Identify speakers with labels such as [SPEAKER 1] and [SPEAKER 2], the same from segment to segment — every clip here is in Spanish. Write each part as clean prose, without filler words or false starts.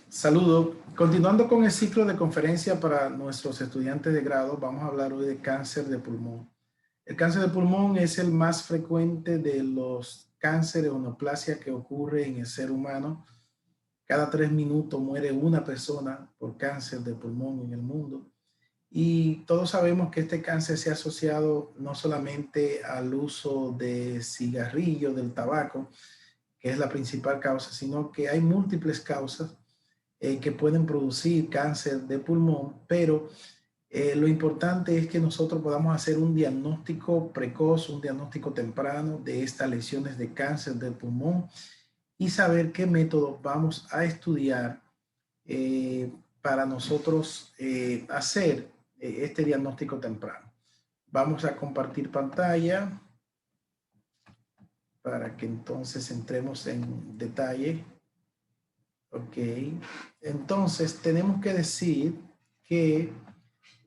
[SPEAKER 1] Saludo. Continuando con el ciclo de conferencia para nuestros estudiantes de grado, vamos a hablar hoy de cáncer de pulmón. El cáncer de pulmón es el más frecuente de los cánceres o neoplasia que ocurre en el ser humano. Cada 3 minutos muere una persona por cáncer de pulmón en el mundo. Y todos sabemos que este cáncer se ha asociado no solamente al uso de cigarrillos, del tabaco, que es la principal causa, sino que hay múltiples causas que pueden producir cáncer de pulmón, pero lo importante es que nosotros podamos hacer un diagnóstico precoz, un diagnóstico temprano de estas lesiones de cáncer del pulmón y saber qué método vamos a estudiar para nosotros hacer este diagnóstico temprano. Vamos a compartir pantalla para que entonces entremos en detalle. Ok, entonces tenemos que decir que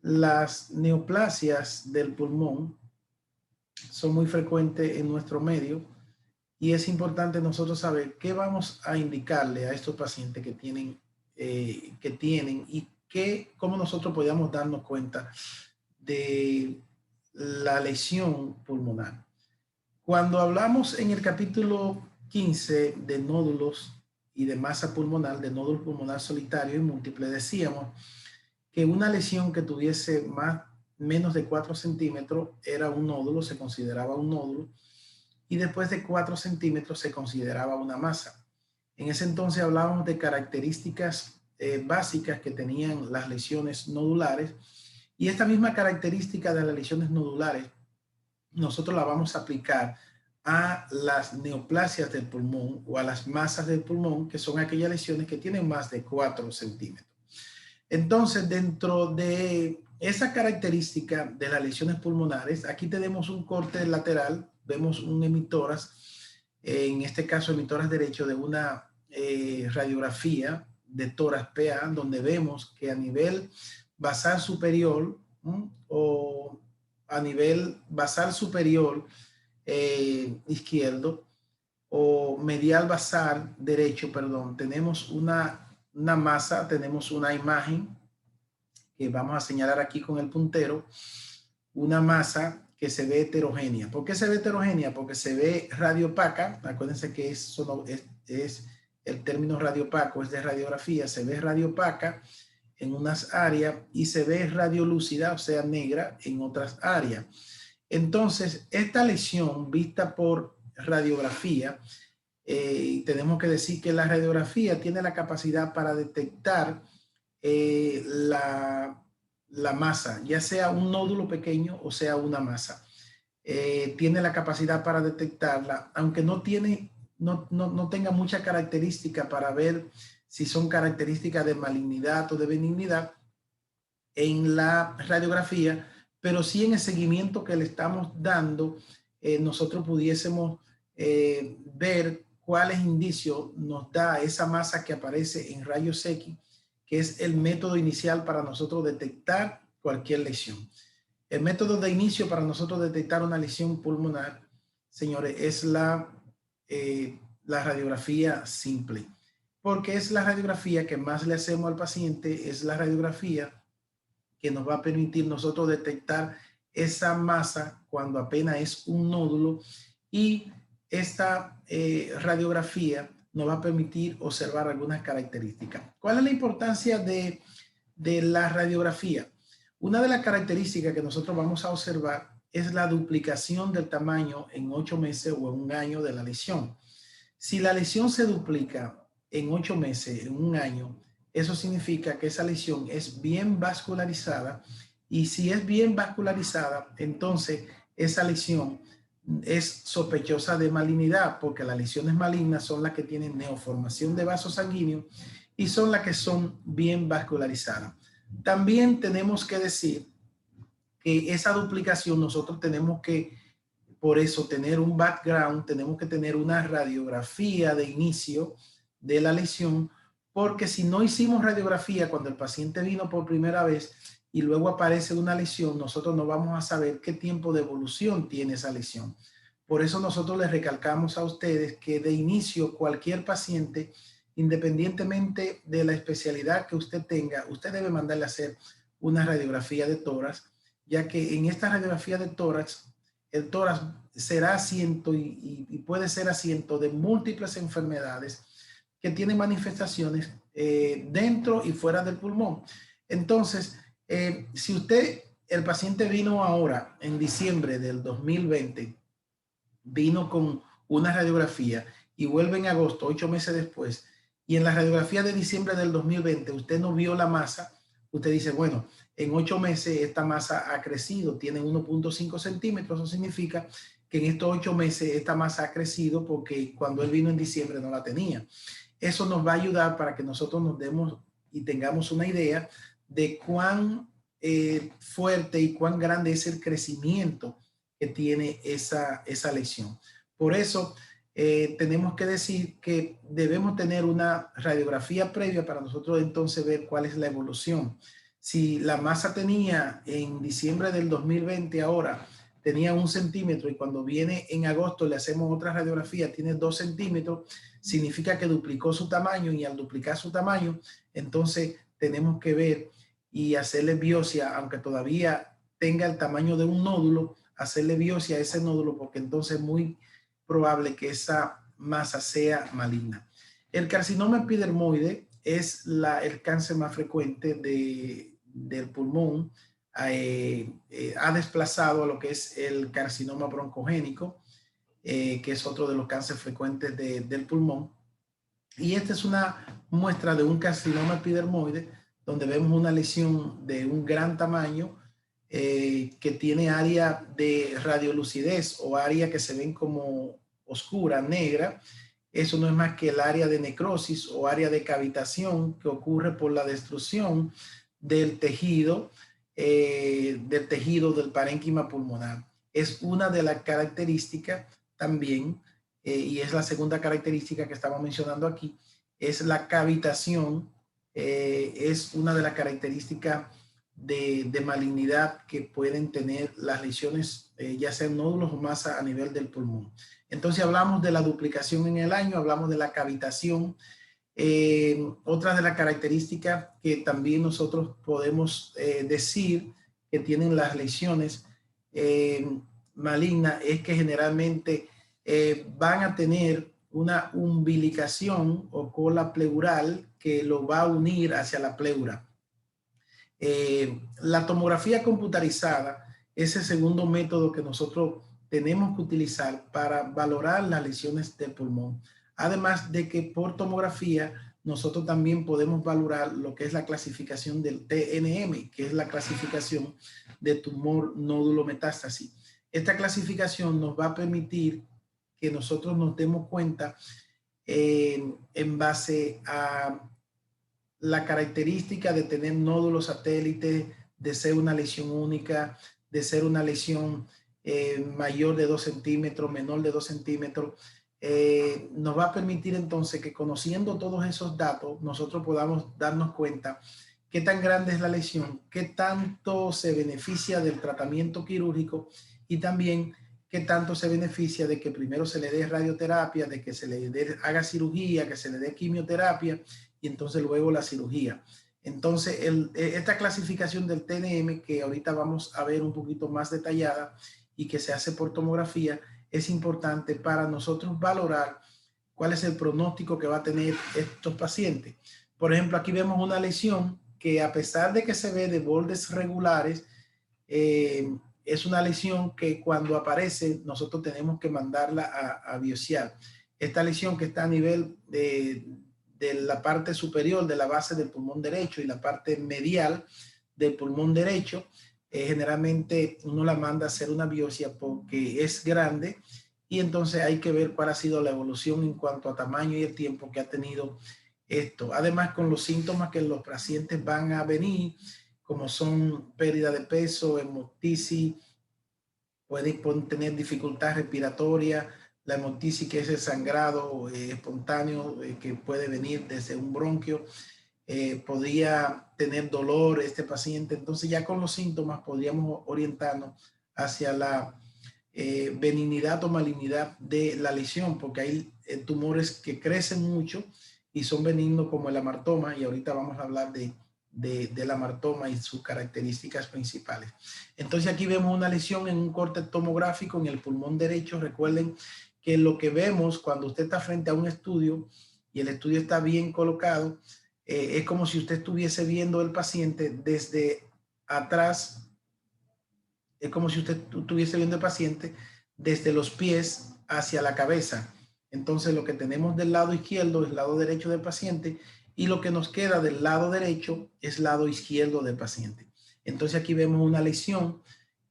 [SPEAKER 1] las neoplasias del pulmón son muy frecuentes en nuestro medio y es importante nosotros saber qué vamos a indicarle a estos pacientes que tienen y cómo nosotros podamos darnos cuenta de la lesión pulmonar. Cuando hablamos en el capítulo 15 de nódulos y de masa pulmonar, de nódulo pulmonar solitario y múltiple, decíamos que una lesión que tuviese menos de 4 centímetros era un nódulo, se consideraba un nódulo, y después de 4 centímetros se consideraba una masa. En ese entonces hablábamos de características básicas que tenían las lesiones nodulares, y esta misma característica de las lesiones nodulares nosotros la vamos a aplicar a las neoplasias del pulmón o a las masas del pulmón, que son aquellas lesiones que tienen más de 4 centímetros. Entonces, dentro de esa característica de las lesiones pulmonares, aquí tenemos un corte lateral, vemos un emitoras, en este caso emitoras derecho de una radiografía de tórax PA, donde vemos que a nivel basal superior o a nivel basal superior izquierdo o medial basal derecho, perdón, tenemos una masa, tenemos una imagen que vamos a señalar aquí con el puntero, una masa que se ve heterogénea. ¿Por qué se ve heterogénea? Porque se ve radiopaca. Acuérdense que es el término radiopaco, es de radiografía, se ve radiopaca en unas áreas y se ve radiolúcida, o sea, negra, en otras áreas. Entonces, esta lesión vista por radiografía, tenemos que decir que la radiografía tiene la capacidad para detectar la masa, ya sea un nódulo pequeño o sea una masa. Tiene la capacidad para detectarla, aunque no tenga mucha característica para ver si son características de malignidad o de benignidad en la radiografía, pero sí en el seguimiento que le estamos dando, nosotros pudiésemos ver cuáles indicios nos da esa masa que aparece en rayos X, que es el método inicial para nosotros detectar cualquier lesión. El método de inicio para nosotros detectar una lesión pulmonar, señores, es la radiografía simple, porque es la radiografía que más le hacemos al paciente, es la radiografía que nos va a permitir nosotros detectar esa masa cuando apenas es un nódulo, y esta radiografía nos va a permitir observar algunas características. ¿Cuál es la importancia de la radiografía? Una de las características que nosotros vamos a observar es la duplicación del tamaño en 8 meses o en un año de la lesión. Si la lesión se duplica en 8 meses, en un año, eso significa que esa lesión es bien vascularizada, y si es bien vascularizada, entonces esa lesión es sospechosa de malignidad, porque las lesiones malignas son las que tienen neoformación de vasos sanguíneos y son las que son bien vascularizadas. También tenemos que decir que esa duplicación nosotros tenemos que, por eso, tener un background, tenemos que tener una radiografía de inicio de la lesión, porque si no hicimos radiografía cuando el paciente vino por primera vez y luego aparece una lesión, nosotros no vamos a saber qué tiempo de evolución tiene esa lesión. Por eso nosotros les recalcamos a ustedes que de inicio cualquier paciente independientemente de la especialidad que usted tenga, usted debe mandarle a hacer una radiografía de tórax, ya que en esta radiografía de tórax, el tórax será asiento y puede ser asiento de múltiples enfermedades que tienen manifestaciones dentro y fuera del pulmón. Entonces, si el paciente vino ahora en diciembre del 2020, vino con una radiografía y vuelve en agosto, 8 meses después, y en la radiografía de diciembre del 2020 usted no vio la masa, usted dice, bueno, en 8 meses esta masa ha crecido, tiene 1.5 centímetros, eso significa que en estos 8 meses esta masa ha crecido porque cuando él vino en diciembre no la tenía. Eso nos va a ayudar para que nosotros nos demos y tengamos una idea de cuán fuerte y cuán grande es el crecimiento que tiene esa lesión. Por eso tenemos que decir que debemos tener una radiografía previa para nosotros entonces ver cuál es la evolución. Si la masa tenía en diciembre del 2020 ahora tenía 1 centímetro y cuando viene en agosto le hacemos otra radiografía, tiene 2 centímetros, significa que duplicó su tamaño, y al duplicar su tamaño, entonces tenemos que ver y hacerle biopsia, aunque todavía tenga el tamaño de un nódulo, hacerle biopsia a ese nódulo porque entonces es muy probable que esa masa sea maligna. El carcinoma epidermoide es el cáncer más frecuente del pulmón. Ha desplazado a lo que es el carcinoma broncogénico, que es otro de los cánceres frecuentes del pulmón. Y esta es una muestra de un carcinoma epidermoide donde vemos una lesión de un gran tamaño que tiene área de radiolucidez o área que se ven como oscura, negra. Eso no es más que el área de necrosis o área de cavitación que ocurre por la destrucción del tejido del parénquima pulmonar. Es una de las características también, y es la segunda característica que estamos mencionando aquí, es la cavitación. Es una de las características de malignidad que pueden tener las lesiones, ya sean nódulos o masa a nivel del pulmón. Entonces hablamos de la duplicación en el año, hablamos de la cavitación. Otra de las características que también nosotros podemos decir que tienen las lesiones malignas es que generalmente van a tener una umbilicación o cola pleural que lo va a unir hacia la pleura. La tomografía computarizada es el segundo método que nosotros tenemos que utilizar para valorar las lesiones del pulmón. Además de que por tomografía nosotros también podemos valorar lo que es la clasificación del TNM, que es la clasificación de tumor nódulo metástasis. Esta clasificación nos va a permitir que nosotros nos demos cuenta en base a la característica de tener nódulos satélites, de ser una lesión única, de ser una lesión mayor de 2 centímetros, menor de 2 centímetros, nos va a permitir entonces que, conociendo todos esos datos, nosotros podamos darnos cuenta qué tan grande es la lesión, qué tanto se beneficia del tratamiento quirúrgico y también qué tanto se beneficia de que primero se le dé radioterapia, de que se le haga cirugía, que se le dé quimioterapia y entonces luego la cirugía. Entonces, esta clasificación del TNM, que ahorita vamos a ver un poquito más detallada y que se hace por tomografía, es importante para nosotros valorar cuál es el pronóstico que va a tener estos pacientes. Por ejemplo, aquí vemos una lesión que, a pesar de que se ve de bordes regulares, es una lesión que cuando aparece nosotros tenemos que mandarla a biopsiar. Esta lesión que está a nivel de la parte superior de la base del pulmón derecho y la parte medial del pulmón derecho, generalmente uno la manda a hacer una biopsia porque es grande y entonces hay que ver cuál ha sido la evolución en cuanto a tamaño y el tiempo que ha tenido esto. Además, con los síntomas que los pacientes van a venir, como son pérdida de peso, hemoptisis, pueden tener dificultad respiratoria, la hemoptisis, que es el sangrado espontáneo que puede venir desde un bronquio, podría tener dolor este paciente. Entonces ya con los síntomas podríamos orientarnos hacia la benignidad o malignidad de la lesión, porque hay tumores que crecen mucho y son benignos como el amartoma, y ahorita vamos a hablar del amartoma y sus características principales. Entonces aquí vemos una lesión en un corte tomográfico en el pulmón derecho. Recuerden que lo que vemos cuando usted está frente a un estudio y el estudio está bien colocado, es como si usted estuviese viendo el paciente desde atrás, es como si usted estuviese viendo el paciente desde los pies hacia la cabeza. Entonces lo que tenemos del lado izquierdo es el lado derecho del paciente, y lo que nos queda del lado derecho es lado izquierdo del paciente. Entonces aquí vemos una lesión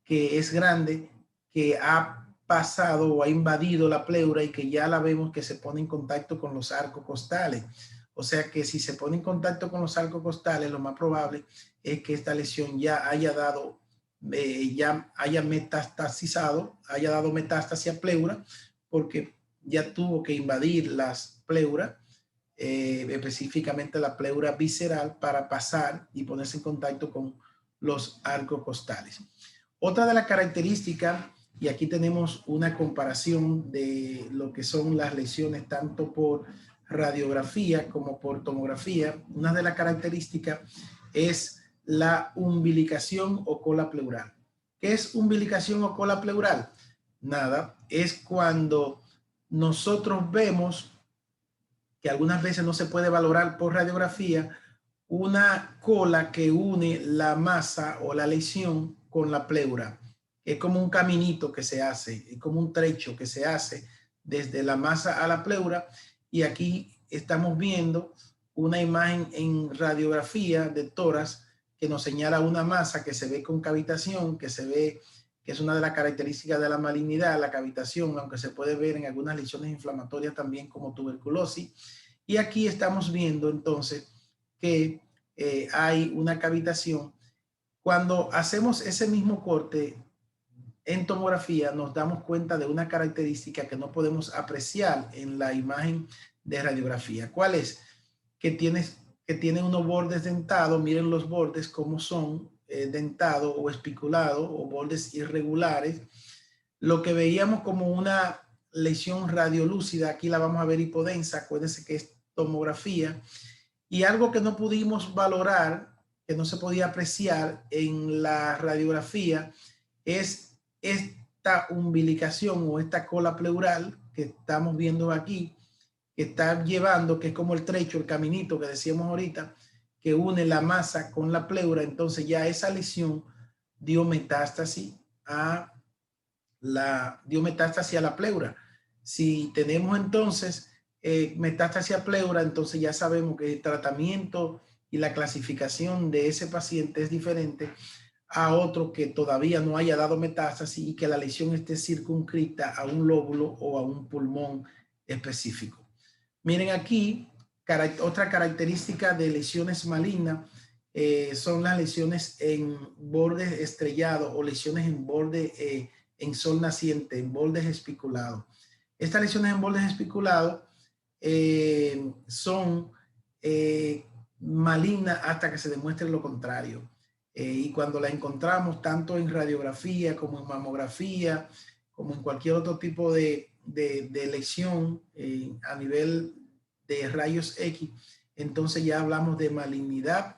[SPEAKER 1] que es grande, que ha pasado o ha invadido la pleura y que ya la vemos que se pone en contacto con los arcos costales. O sea que si se pone en contacto con los arcos costales, lo más probable es que esta lesión ya haya dado, ya haya metastasizado, haya dado metástasis a pleura, porque ya tuvo que invadir las pleuras, específicamente la pleura visceral, para pasar y ponerse en contacto con los arcos costales. Otra de las características, y aquí tenemos una comparación de lo que son las lesiones tanto por radiografía como por tomografía, una de las características es la umbilicación o cola pleural. ¿Qué es umbilicación o cola pleural? Nada, es cuando nosotros vemos, que algunas veces no se puede valorar por radiografía, una cola que une la masa o la lesión con la pleura. Es como un caminito que se hace, es como un trecho que se hace desde la masa a la pleura, y aquí estamos viendo una imagen en radiografía de tórax que nos señala una masa que se ve con cavitación, que se ve que es una de las características de la malignidad, la cavitación, aunque se puede ver en algunas lesiones inflamatorias también como tuberculosis. Y aquí estamos viendo entonces que hay una cavitación. Cuando hacemos ese mismo corte en tomografía, nos damos cuenta de una característica que no podemos apreciar en la imagen de radiografía. ¿Cuál es? Que tiene unos bordes dentados. Miren los bordes cómo son, dentados o espiculados, o bordes irregulares. Lo que veíamos como una lesión radiolúcida, aquí la vamos a ver hipodensa. Acuérdense que es tomografía. Y algo que no pudimos valorar, que no se podía apreciar en la radiografía, es esta umbilicación o esta cola pleural que estamos viendo aquí, que está llevando, que es como el trecho, el caminito que decíamos ahorita, que une la masa con la pleura. Entonces ya esa lesión dio metástasis a la pleura. Si tenemos entonces metástasis a pleura, entonces ya sabemos que el tratamiento y la clasificación de ese paciente es diferente a otro que todavía no haya dado metástasis y que la lesión esté circunscrita a un lóbulo o a un pulmón específico. Miren aquí, otra característica de lesiones malignas son las lesiones en bordes estrellados o lesiones en borde en sol naciente, en bordes espiculados. Estas lesiones en bordes espiculados son malignas hasta que se demuestre lo contrario. Y cuando la encontramos tanto en radiografía como en mamografía, como en cualquier otro tipo de lesión a nivel de rayos X, entonces ya hablamos de malignidad,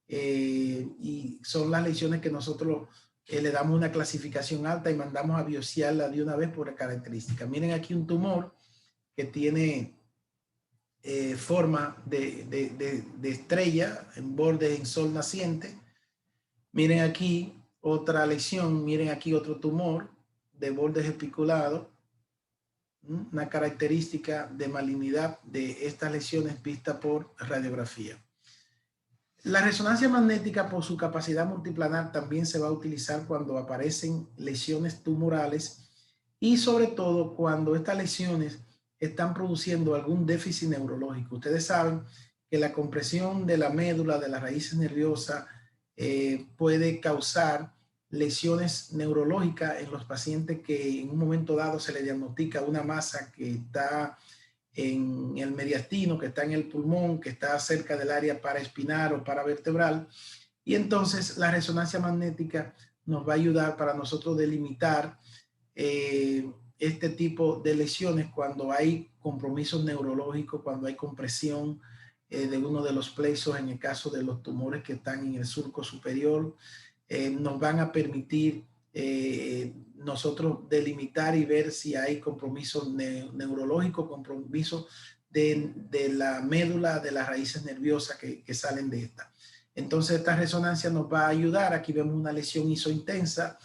[SPEAKER 1] y son las lesiones que nosotros le damos una clasificación alta y mandamos a biopsiarla de una vez por característica. Miren aquí un tumor que tiene forma de estrella en borde en sol naciente. Miren aquí otra lesión, miren aquí otro tumor de bordes espiculados, una característica de malignidad de estas lesiones vista por radiografía. La resonancia magnética, por su capacidad multiplanar, también se va a utilizar cuando aparecen lesiones tumorales y sobre todo cuando estas lesiones están produciendo algún déficit neurológico. Ustedes saben que la compresión de la médula, de las raíces nerviosas, puede causar lesiones neurológicas en los pacientes que en un momento dado se le diagnostica una masa que está en el mediastino, que está en el pulmón, que está cerca del área paraespinal o paravertebral. Y entonces la resonancia magnética nos va a ayudar para nosotros delimitar este tipo de lesiones cuando hay compromisos neurológicos cuando hay compresión de uno de los plexos en el caso de los tumores que están en el surco superior. Nos van a permitir nosotros delimitar y ver si hay compromiso neurológico, compromiso de la médula, de las raíces nerviosas que salen de esta. Entonces esta resonancia nos va a ayudar. Aquí vemos una lesión isointensa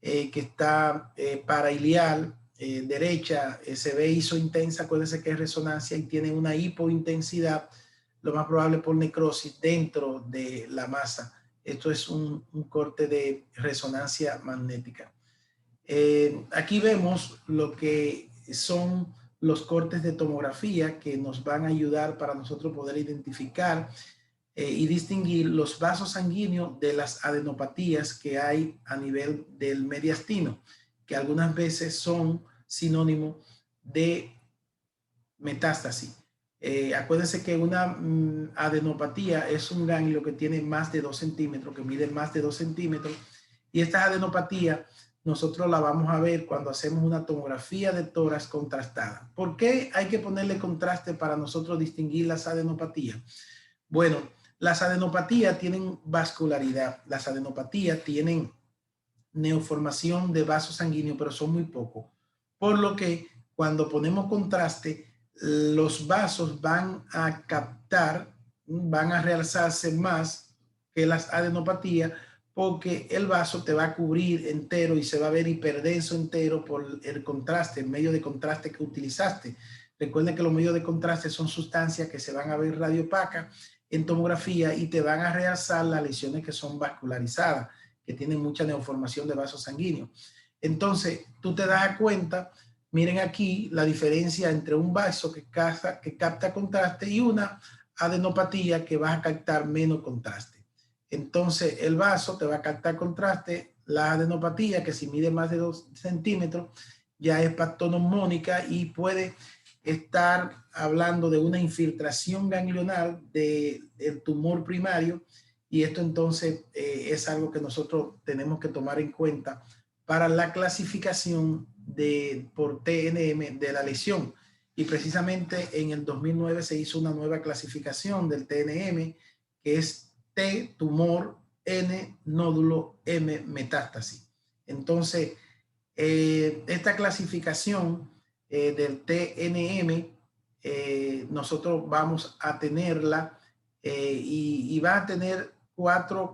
[SPEAKER 1] que está parailial, derecha, se ve isointensa, acuérdense que es resonancia y tiene una hipointensidad, lo más probable por necrosis dentro de la masa. Esto es un corte de resonancia magnética. Aquí vemos lo que son los cortes de tomografía que nos van a ayudar para nosotros poder identificar y distinguir los vasos sanguíneos de las adenopatías que hay a nivel del mediastino, que algunas veces son sinónimo de metástasis. Acuérdense que una adenopatía es un ganglio que tiene más de 2 centímetros, que mide más de 2 centímetros, y esta adenopatía nosotros la vamos a ver cuando hacemos una tomografía de tórax contrastada. ¿Por qué hay que ponerle contraste para nosotros distinguir las adenopatías? Bueno, las adenopatías tienen vascularidad, las adenopatías tienen neoformación de vasos sanguíneos, pero son muy pocos. Por lo que cuando ponemos contraste, los vasos van a captar, van a realzarse más que las adenopatías, porque el vaso te va a cubrir entero y se va a ver hiperdenso entero por el contraste, el medio de contraste que utilizaste. Recuerden que los medios de contraste son sustancias que se van a ver radiopacas en tomografía y te van a realzar las lesiones que son vascularizadas, que tienen mucha neoformación de vasos sanguíneos. Entonces, tú te das cuenta, miren aquí la diferencia entre un vaso que capta contraste y una adenopatía que va a captar menos contraste. Entonces, el vaso te va a captar contraste, la adenopatía, que si mide más de 2 centímetros, ya es pactonomónica y puede estar hablando de una infiltración ganglional del tumor primario, y esto entonces es algo que nosotros tenemos que tomar en cuenta para la clasificación por TNM de la lesión. Y precisamente en el 2009 se hizo una nueva clasificación del TNM, que es T, tumor, N, nódulo, M, metástasis. Entonces, esta clasificación del TNM, nosotros vamos a tenerla y va a tener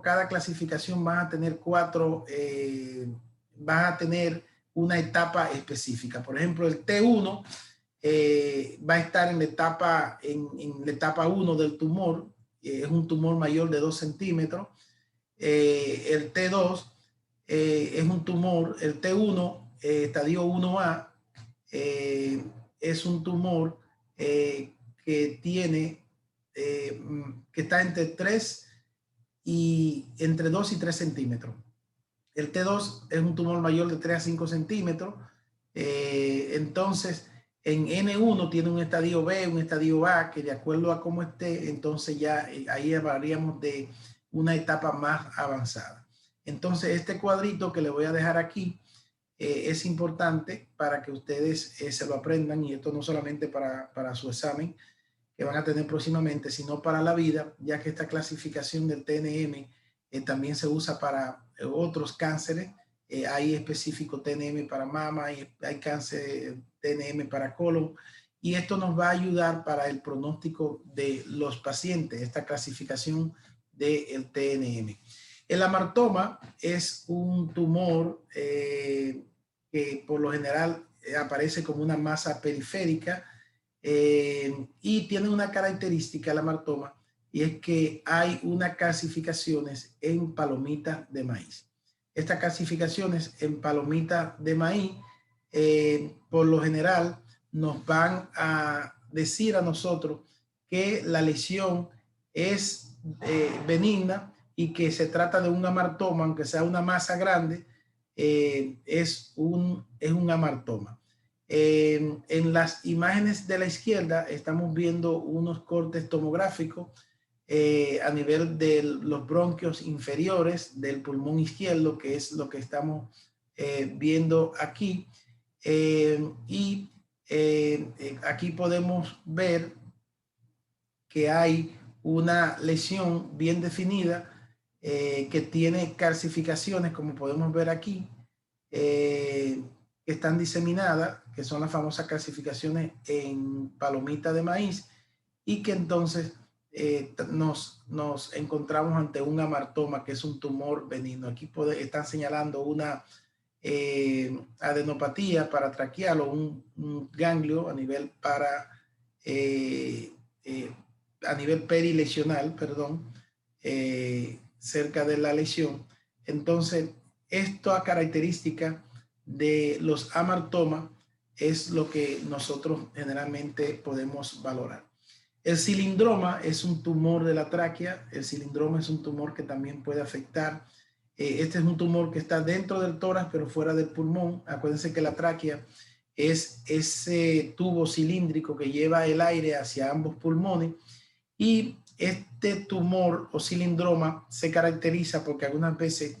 [SPEAKER 1] cada clasificación va a tener va a tener una etapa específica. Por ejemplo, el T1 va a estar en la etapa 1 del tumor, es un tumor mayor de 2 centímetros. El T2 es un tumor, el T1, estadio 1A, es un tumor que tiene, que está entre 2 y 3 centímetros. El T2 es un tumor mayor de 3 a 5 centímetros. Entonces, en N1 tiene un estadio B, un estadio A, que de acuerdo a cómo esté, entonces ya ahí hablaríamos de una etapa más avanzada. Entonces, este cuadrito que le voy a dejar aquí es importante para que ustedes se lo aprendan, y esto no solamente para su examen que van a tener próximamente, sino para la vida, ya que esta clasificación del TNM también se usa para otros cánceres. Hay específico TNM para mama, hay cáncer TNM para colon, y esto nos va a ayudar para el pronóstico de los pacientes, esta clasificación del TNM. El amartoma es un tumor que por lo general aparece como una masa periférica y tiene una característica, el amartoma, y es que hay unas clasificaciones en palomitas de maíz. Estas clasificaciones en palomitas de maíz, por lo general, nos van a decir a nosotros que la lesión es benigna y que se trata de un amartoma, aunque sea una masa grande, es un amartoma. En las imágenes de la izquierda estamos viendo unos cortes tomográficos a nivel de los bronquios inferiores del pulmón izquierdo, que es lo que estamos viendo aquí. Y aquí podemos ver que hay una lesión bien definida que tiene calcificaciones, como podemos ver aquí, que están diseminadas, que son las famosas calcificaciones en palomita de maíz, y que entonces nos encontramos ante un amartoma, que es un tumor benigno. Aquí están señalando una adenopatía paratraqueal o un ganglio a nivel a nivel perilesional, perdón, cerca de la lesión. Entonces, esta característica de los amartomas es lo que nosotros generalmente podemos valorar. El cilindroma es un tumor de la tráquea. El cilindroma es un tumor que también puede afectar. Este es un tumor que está dentro del tórax, pero fuera del pulmón. Acuérdense que la tráquea es ese tubo cilíndrico que lleva el aire hacia ambos pulmones. Y este tumor o cilindroma se caracteriza porque algunas veces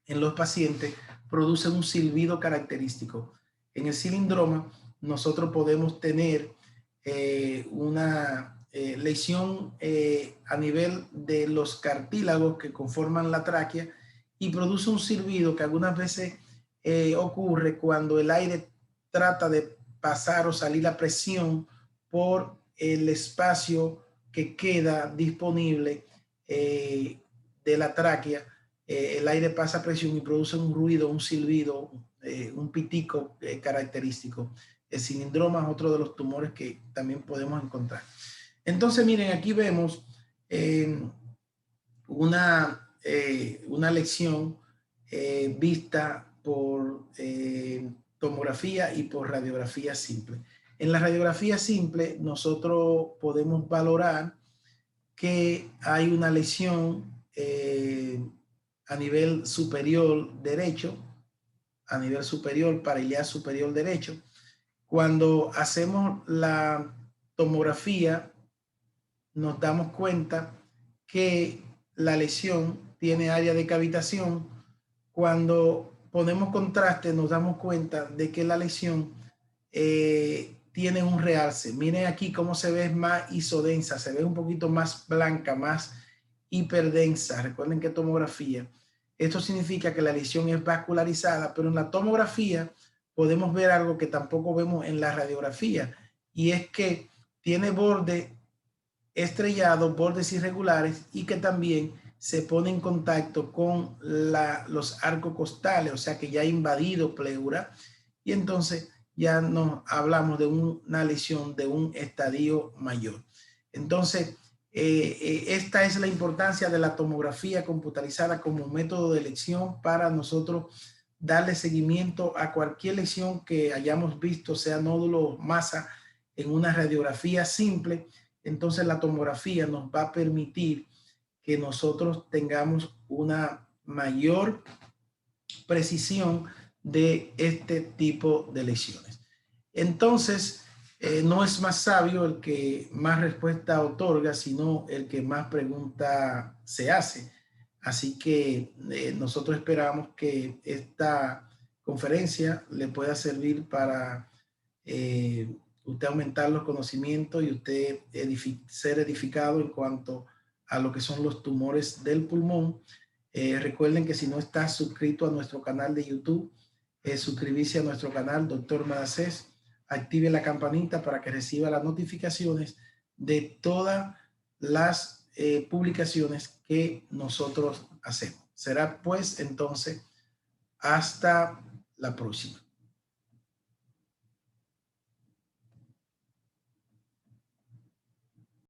[SPEAKER 1] en los pacientes produce un silbido característico. En el cilindroma nosotros podemos tener una lesión a nivel de los cartílagos que conforman la tráquea y produce un silbido que algunas veces ocurre cuando el aire trata de pasar o salir a presión por el espacio que queda disponible de la tráquea. El aire pasa a presión y produce un ruido, un silbido, un pitico característico. El cilindroma es otro de los tumores que también podemos encontrar. Entonces, miren, aquí vemos una lección vista por tomografía y por radiografía simple. En la radiografía simple, nosotros podemos valorar que hay una lesión a nivel superior derecho, a nivel superior, pariliar superior derecho. Cuando hacemos la tomografía, nos damos cuenta que la lesión tiene área de cavitación. Cuando ponemos contraste, nos damos cuenta de que la lesión tiene un realce. Miren aquí cómo se ve más isodensa, se ve un poquito más blanca, más hiperdensa. Recuerden que tomografía. Esto significa que la lesión es vascularizada, pero en la tomografía podemos ver algo que tampoco vemos en la radiografía, y es que tiene borde estrellado, bordes irregulares, y que también se pone en contacto con los arcos costales, o sea que ya ha invadido pleura, y entonces ya nos hablamos de una lesión de un estadio mayor. Entonces, esta es la importancia de la tomografía computarizada como método de elección para nosotros darle seguimiento a cualquier lesión que hayamos visto, sea nódulo o masa, en una radiografía simple. Entonces la tomografía nos va a permitir que nosotros tengamos una mayor precisión de este tipo de lesiones. Entonces, no es más sabio el que más respuesta otorga, sino el que más pregunta se hace. Así que nosotros esperamos que esta conferencia le pueda servir para usted aumentar los conocimientos y usted ser edificado en cuanto a lo que son los tumores del pulmón. Recuerden que si no está suscrito a nuestro canal de YouTube, suscribirse a nuestro canal, Dr. Madacés, active la campanita para que reciba las notificaciones de todas las publicaciones que nosotros hacemos. Será pues entonces hasta la próxima.